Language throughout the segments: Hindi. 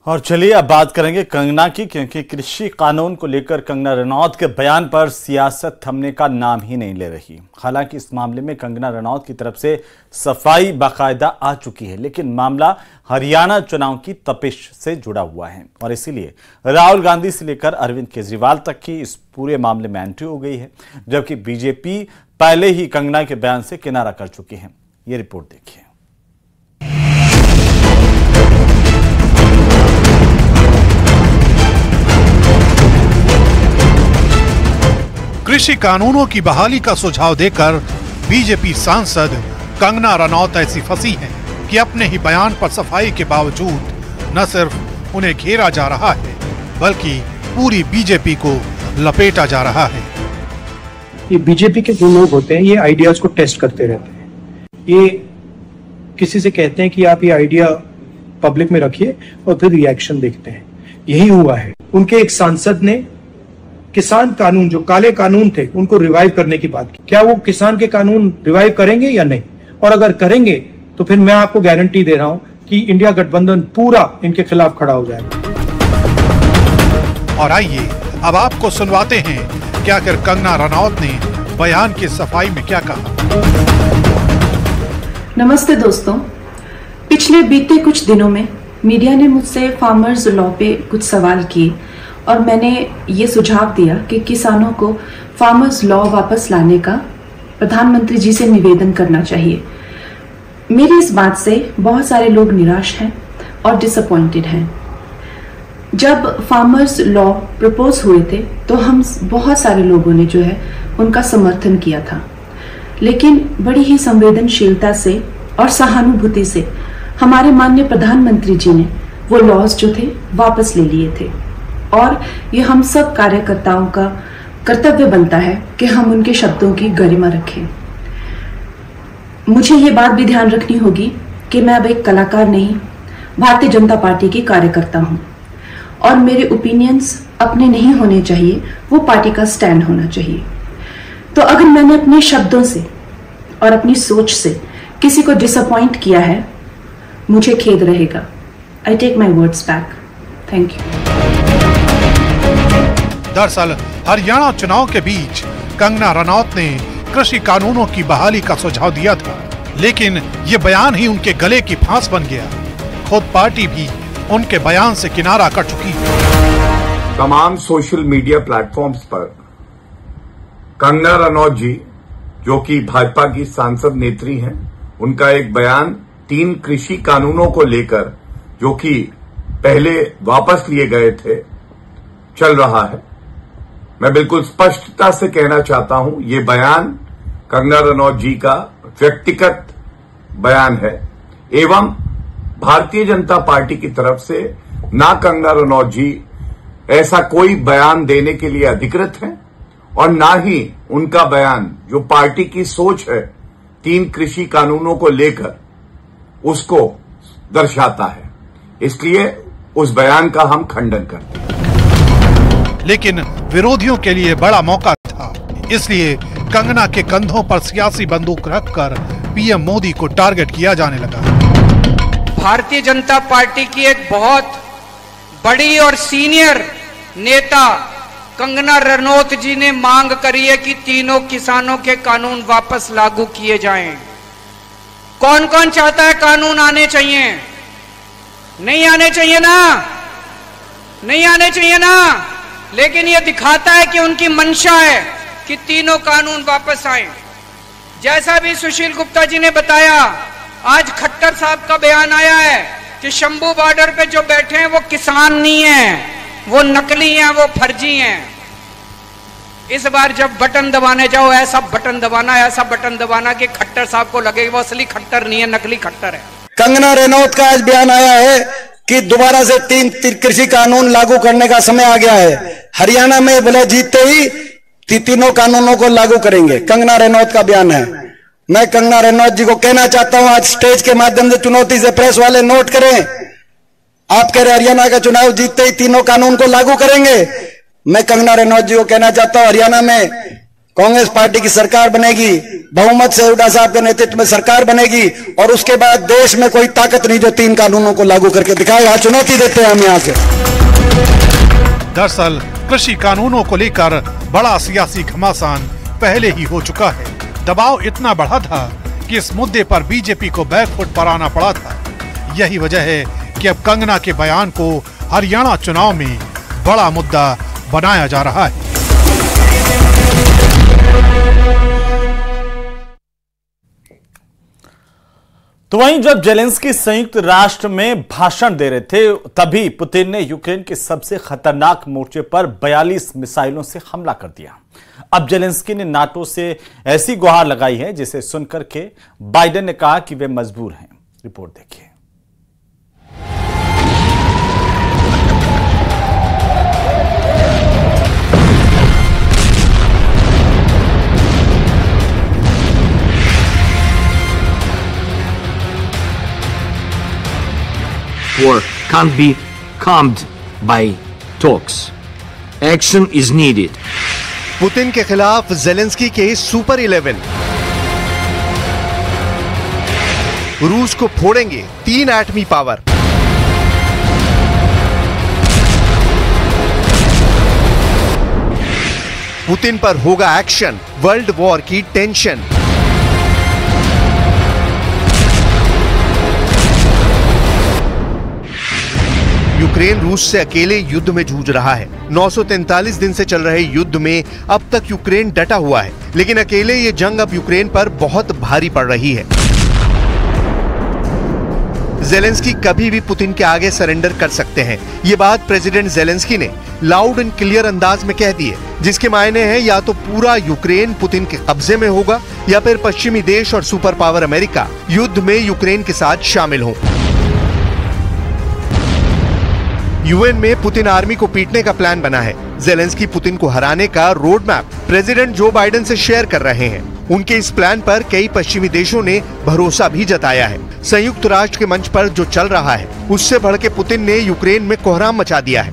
और चलिए अब बात करेंगे कंगना की, क्योंकि कृषि कानून को लेकर कंगना रनौत के बयान पर सियासत थमने का नाम ही नहीं ले रही। हालांकि इस मामले में कंगना रनौत की तरफ से सफाई बाकायदा आ चुकी है, लेकिन मामला हरियाणा चुनाव की तपिश से जुड़ा हुआ है और इसीलिए राहुल गांधी से लेकर अरविंद केजरीवाल तक की इस पूरे मामले में एंट्री हो गई है, जबकि बीजेपी पहले ही कंगना के बयान से किनारा कर चुकी है। ये रिपोर्ट देखिए। कृषि कानूनों की बहाली का सुझाव देकर बीजेपी सांसद कंगना रनौत ऐसी फंसी हैं कि अपने ही बयान पर सफाई के बावजूद न सिर्फ उन्हें घेरा जा रहा है, बल्कि पूरी बीजेपी को लपेटा जा रहा है। ये बीजेपी के जो लोग होते हैं, ये आइडियाज को टेस्ट करते रहते हैं। ये किसी से कहते हैं कि आप ये आइडिया पब्लिक में रखिए और फिर रिएक्शन देखते हैं। यही हुआ है। उनके एक सांसद ने किसान कानून, जो काले कानून थे, उनको रिवाइव करने की बात की। क्या वो किसान के कानून रिवाइव करेंगे या नहीं? और अगर करेंगे तो फिर मैं आपको गारंटी दे रहा हूं कि इंडिया गठबंधन पूरा इनके खिलाफ खड़ा हो जाएगा। और आइए अब आपको सुनवाते हैं कि आखिर कंगना रनौत ने बयान की सफाई में क्या कहा। नमस्ते दोस्तों, पिछले बीते कुछ दिनों में मीडिया ने मुझसे फार्मर्स लॉ पे कुछ सवाल किए और मैंने ये सुझाव दिया कि किसानों को फार्मर्स लॉ वापस लाने का प्रधानमंत्री जी से निवेदन करना चाहिए। मेरी इस बात से बहुत सारे लोग निराश हैं और डिसअपॉइंटेड हैं। जब फार्मर्स लॉ प्रपोज हुए थे तो हम बहुत सारे लोगों ने जो है उनका समर्थन किया था, लेकिन बड़ी ही संवेदनशीलता से और सहानुभूति से हमारे माननीय प्रधानमंत्री जी ने वो लॉज जो थे वापस ले लिए थे। और ये हम सब कार्यकर्ताओं का कर्तव्य बनता है कि हम उनके शब्दों की गरिमा रखें। मुझे ये बात भी ध्यान रखनी होगी कि मैं अब एक कलाकार नहीं, भारतीय जनता पार्टी की कार्यकर्ता हूं और मेरे ओपिनियंस अपने नहीं होने चाहिए, वो पार्टी का स्टैंड होना चाहिए। तो अगर मैंने अपने शब्दों से और अपनी सोच से किसी को डिसअपॉइंट किया है, मुझे खेद रहेगा। I take my words back. Thank you. दरअसल हरियाणा चुनाव के बीच कंगना रनौत ने कृषि कानूनों की बहाली का सुझाव दिया था, लेकिन ये बयान ही उनके गले की फांस बन गया। खुद पार्टी भी उनके बयान से किनारा कर चुकी है। तमाम सोशल मीडिया प्लेटफॉर्म्स पर कंगना रनौत जी, जो कि भाजपा की सांसद नेत्री हैं, उनका एक बयान 3 कृषि कानूनों को लेकर, जो कि पहले वापस लिए गए थे, चल रहा है। मैं बिल्कुल स्पष्टता से कहना चाहता हूं, ये बयान कंगना रनौत जी का व्यक्तिगत बयान है एवं भारतीय जनता पार्टी की तरफ से ना कंगना रनौत जी ऐसा कोई बयान देने के लिए अधिकृत हैं और ना ही उनका बयान, जो पार्टी की सोच है 3 कृषि कानूनों को लेकर, उसको दर्शाता है। इसलिए उस बयान का हम खंडन करते हैं। लेकिन विरोधियों के लिए बड़ा मौका था, इसलिए कंगना के कंधों पर सियासी बंदूक रखकर पीएम मोदी को टारगेट किया जाने लगा। भारतीय जनता पार्टी की एक बहुत बड़ी और सीनियर नेता कंगना रनौत जी ने मांग करी है कि तीनों किसानों के कानून वापस लागू किए जाएं। कौन कौन चाहता है कानून आने चाहिए? नहीं आने चाहिए ना? नहीं आने चाहिए ना? लेकिन यह दिखाता है कि उनकी मंशा है कि तीनों कानून वापस आए। जैसा भी सुशील गुप्ता जी ने बताया, आज खट्टर साहब का बयान आया है कि शंभू बॉर्डर पे जो बैठे हैं वो किसान नहीं हैं, वो नकली हैं, वो फर्जी हैं। इस बार जब बटन दबाने जाओ, ऐसा बटन दबाना कि खट्टर साहब को लगे वो असली खट्टर नहीं है, नकली खट्टर है। कंगना रनौत का आज बयान आया है कि दोबारा से 3 कृषि कानून लागू करने का समय आ गया है। हरियाणा में बोले जीतते ही तीनों कानूनों को लागू करेंगे। कंगना रनौत का बयान है। मैं कंगना रनौत जी को कहना चाहता हूं, आज स्टेज के माध्यम से चुनौती से प्रेस वाले नोट करें, आप कह रहे हरियाणा का चुनाव जीतते ही तीनों कानून को लागू करेंगे। मैं कंगना रनौत जी को कहना चाहता हूं, हरियाणा में कांग्रेस पार्टी की सरकार बनेगी, बहुमत से हुड्डा साहब के नेतृत्व में सरकार बनेगी और उसके बाद देश में कोई ताकत नहीं जो 3 कानूनों को लागू करके दिखाएगा। चुनौती देते हैं हम यहाँ से। दरअसल कृषि कानूनों को लेकर बड़ा सियासी घमासान पहले ही हो चुका है। दबाव इतना बढ़ा था कि इस मुद्दे पर बीजेपी को बैकफुट पर आना पड़ा था। यही वजह है कि अब कंगना के बयान को हरियाणा चुनाव में बड़ा मुद्दा बनाया जा रहा है। तो वहीं जब जेलेंस्की संयुक्त राष्ट्र में भाषण दे रहे थे तभी पुतिन ने यूक्रेन के सबसे खतरनाक मोर्चे पर 42 मिसाइलों से हमला कर दिया। अब जेलेंस्की ने नाटो से ऐसी गुहार लगाई है जिसे सुनकर के बाइडेन ने कहा कि वे मजबूर हैं। रिपोर्ट देखिए। War can't be calmed by talks. Action is needed. Putin के खिलाफ जेलेंस्की के सुपर 11। रूस को फोड़ेंगे 3 एटमी पावर। पुतिन पर होगा एक्शन, वर्ल्ड वॉर की टेंशन। यूक्रेन रूस से अकेले युद्ध में जूझ रहा है। 943 दिन से चल रहे युद्ध में अब तक यूक्रेन डटा हुआ है, लेकिन अकेले ये जंग अब यूक्रेन पर बहुत भारी पड़ रही है। जेलेंस्की कभी भी पुतिन के आगे सरेंडर कर सकते हैं। ये बात प्रेसिडेंट जेलेंस्की ने लाउड एंड क्लियर अंदाज में कह दी है, जिसके मायने हैं या तो पूरा यूक्रेन पुतिन के कब्जे में होगा या फिर पश्चिमी देश और सुपर पावर अमेरिका युद्ध में यूक्रेन के साथ शामिल हों। यूएन में पुतिन आर्मी को पीटने का प्लान बना है। जेलेंस्की पुतिन को हराने का road map president Joe Biden से शेयर कर रहे हैं। उनके इस प्लान पर कई पश्चिमी देशों ने भरोसा भी जताया है। संयुक्त राष्ट्र के मंच पर जो चल रहा है उससे बढ़ के पुतिन ने यूक्रेन में कोहराम मचा दिया है।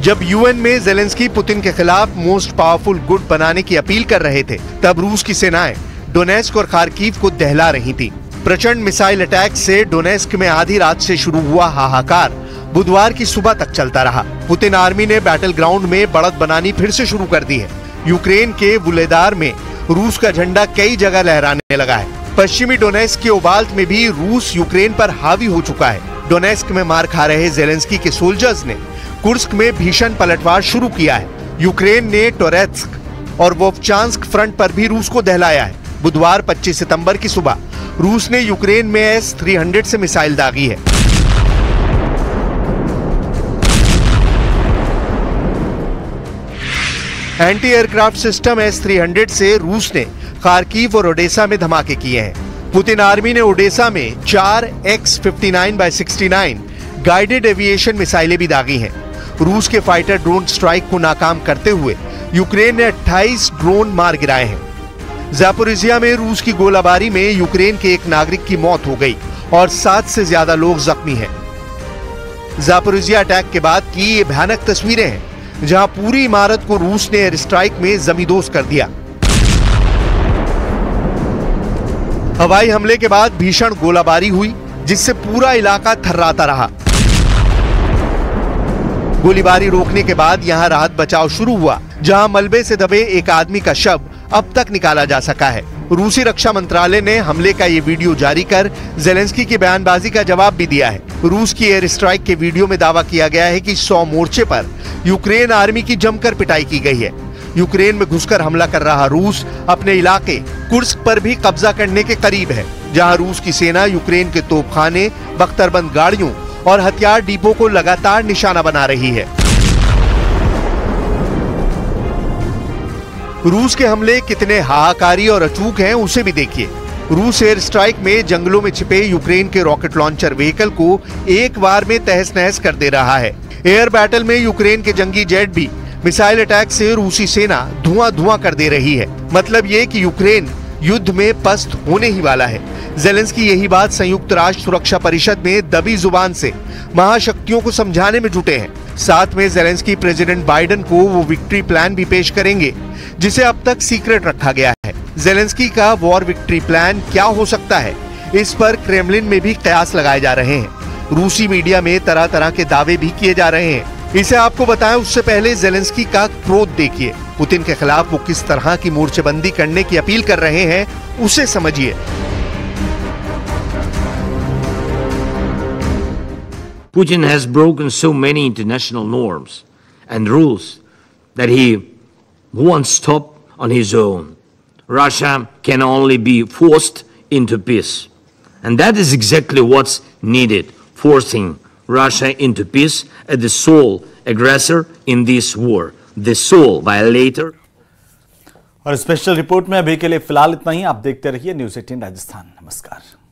जब यूएन में जेलेंस्की पुतिन के खिलाफ मोस्ट पावरफुल गुट बनाने की अपील कर रहे थे, तब रूस की सेनाएं डोनेस्क और खार्किव को दहला रही थी। प्रचंड मिसाइल अटैक से डोनेस्क में आधी रात से शुरू हुआ हाहाकार बुधवार की सुबह तक चलता रहा। पुतिन आर्मी ने बैटल ग्राउंड में बढ़त बनानी फिर से शुरू कर दी है। यूक्रेन के वुलेदार में रूस का झंडा कई जगह लहराने लगा है। पश्चिमी डोनेस्क के ओबाल्ट में भी रूस यूक्रेन पर हावी हो चुका है। डोनेस्क में मार खा रहे जेलेंस्की के सोल्जर्स ने कुर्स्क में भीषण पलटवार शुरू किया है। यूक्रेन ने टोरेत्स्क और वोवचांस्क फ्रंट पर भी रूस को दहलाया है। बुधवार 25 सितंबर की सुबह रूस ने यूक्रेन में S-300 से मिसाइल दागी है। एंटी एयरक्राफ्ट सिस्टम S-300 से रूस ने खार्किव और ओडेसा में धमाके किए हैं। पुतिन आर्मी ने ओडेसा में 4 X-59x69 गाइडेड एविएशन मिसाइलें भी दागी हैं। रूस के फाइटर ड्रोन स्ट्राइक को नाकाम करते हुए यूक्रेन ने 28 ड्रोन मार गिराए हैं। ज़ापोरिजिया में रूस की गोलाबारी में यूक्रेन के एक नागरिक की मौत हो गई और 7 से ज्यादा लोग जख्मी हैं। ज़ापोरिजिया अटैक के बाद की ये भयानक तस्वीरें हैं, जहां पूरी इमारत को रूस ने एयर स्ट्राइक में जमींदोज कर दिया। हवाई हमले के बाद भीषण गोलाबारी हुई, जिससे पूरा इलाका थर्राता रहा। गोलीबारी रोकने के बाद यहां राहत बचाव शुरू हुआ, जहां मलबे से दबे एक आदमी का शव अब तक निकाला जा सका है। रूसी रक्षा मंत्रालय ने हमले का ये वीडियो जारी कर जेलेंस्की की बयानबाजी का जवाब भी दिया है। रूस की एयर स्ट्राइक के वीडियो में दावा किया गया है कि 100 मोर्चे पर यूक्रेन आर्मी की जमकर पिटाई की गई है। यूक्रेन में घुसकर हमला कर रहा रूस अपने इलाके कुर्स्क पर भी कब्जा करने के करीब है, जहां रूस की सेना यूक्रेन के तोपखाने, बख्तरबंद गाड़ियों और हथियार डिपो को लगातार निशाना बना रही है। रूस के हमले कितने हाहाकारी और अचूक हैं, उसे भी देखिए। रूस एयर स्ट्राइक में जंगलों में छिपे यूक्रेन के रॉकेट लॉन्चर व्हीकल को एक बार में तहस नहस कर दे रहा है। एयर बैटल में यूक्रेन के जंगी जेट भी मिसाइल अटैक से रूसी सेना धुआं धुआं कर दे रही है। मतलब ये कि यूक्रेन युद्ध में पस्त होने ही वाला है। जेलेंस्की यही बात संयुक्त राष्ट्र सुरक्षा परिषद में दबी जुबान से महाशक्तियों को समझाने में जुटे हैं। साथ में जेलेंस्की प्रेसिडेंट बाइडेन को वो विक्ट्री प्लान भी पेश करेंगे जिसे अब तक सीक्रेट रखा गया है। जेलेंस्की का वॉर विक्ट्री प्लान क्या हो सकता है, इस पर क्रेमलिन में भी कयास लगाए जा रहे हैं। रूसी मीडिया में तरह तरह के दावे भी किए जा रहे हैं। इसे आपको बताएं उससे पहले जेलेंस्की का क्रोध देखिए। पुतिन के खिलाफ वो किस तरह की मोर्चेबंदी करने की अपील कर रहे हैं उसे समझिए। Putin has broken so many international norms and rules that he won't stop on his own. Russia can only be forced into peace. And that is exactly what's needed, forcing Russia into peace as the sole aggressor in this war, the sole violator. और स्पेशल रिपोर्ट में अभी के लिए फिलहाल इतना ही। आप देखते रहिए न्यूज़ 18 राजस्थान। नमस्कार।